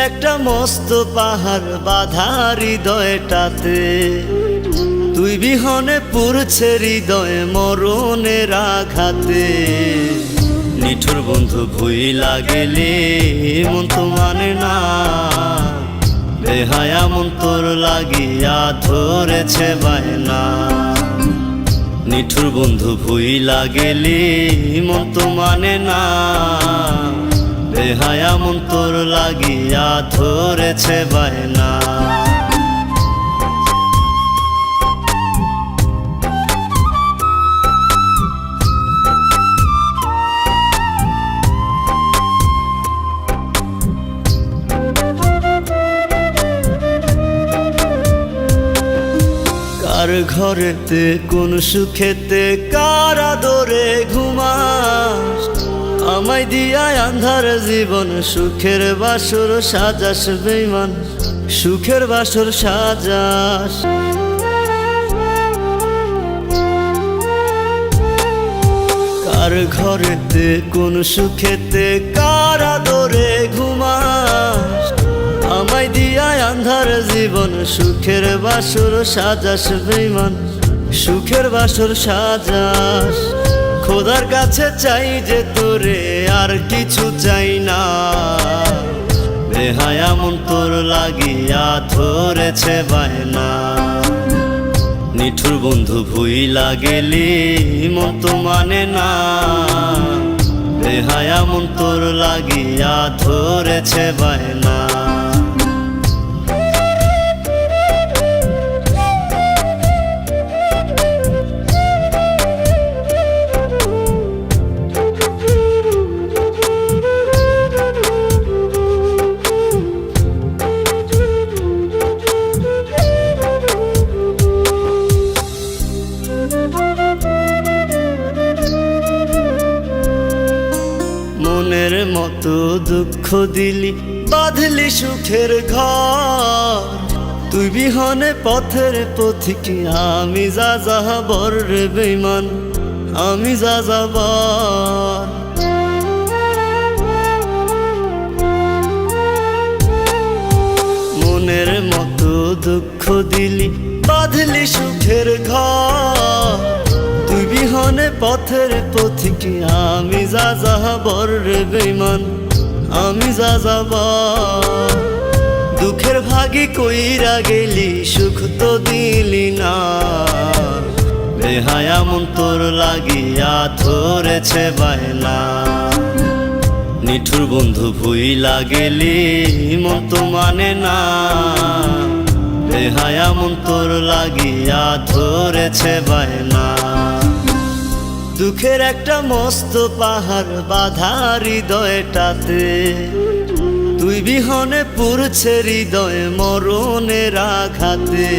একটা মস্ত পাহাড় বাঁধা হৃদয়টাতে, তুই বিহনে পুরছে হৃদয় মরণের আঘাতে। নিঠুর বন্ধু ভুইলা গেলে মন তো মানে না, বেহায়া মন তোর লাগিয়া ধরেছে বায়না। নিঠুর বন্ধু ভুইলা গেলে মন তো মানে না, বেহায়া মন তোর লাগিয়া ধরেছে বায়না। কার ঘরেতে কোন সুখেতে কার আদরে ঘুমাস, আমায় দিয়া আন্ধার জীবন সুখের বাসর সাজাস বেঈমান, সুখের বাসর সাজাস। কার ঘরেতে কোন সুখেতে কার আদরে ঘুমাস, আমায় দিয়া আন্ধার জীবন সুখের বাসর সাজাস বেঈমান, সুখের বাসর সাজাস। খোদার কাছে চাই যে তোরে আর কিছু চাই না, বেহায়া মন তোর লাগিয়া ধরেছে বায়না। নিঠুর বন্ধু ভুইলা গেলি মন তো মানে না, বেহায়া মন তোর লাগিয়া ধরেছে বায়না। মনের মতো দুঃখ দিলি বাঁধলি সুখের ঘর, তুই বিহনে পথের পথিকে আমি যা যাবার রে বেঈমান, আমি যা যাবার। মনের মতো দুঃখ দিলি বাঁধলি সুখের ঘর, তুই বিহনে পথের পথিকে আমি যা যাবার রে বেঈমান, আমি যা যাবার। দুঃখের ভাগি কইরা গেলি সুখ তো দিলি না, বেহায়া মন তোর লাগিয়া ধরেছে বায়না। নিঠুর বন্ধু ভুইলা গেলি মন তো মানে না, বেহায়া মন তোর লাগিয়া ধরেছে বায়না। দুঃখের একটা মস্ত পাহাড় বাঁধা হৃদয়টাতে, তুই বিহনে পুরছে হৃদয় মরণের আঘাতে।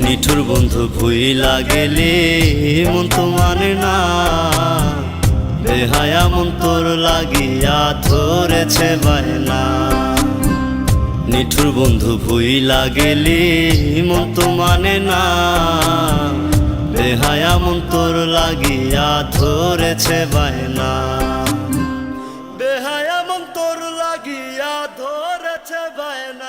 নিঠুর বন্ধু ভুইলা গেলে মন তো মানে না, বেহায়া মন তোর লাগিয়া ধরেছে বায়না। নিঠুর বন্ধু ভুইলা গেলে মন তো মানে না, বেহায়া মন তোর লাগিয়া ধরেছে বায়না, বেহায়া মন তোর লাগিয়া ধরেছে বায়না।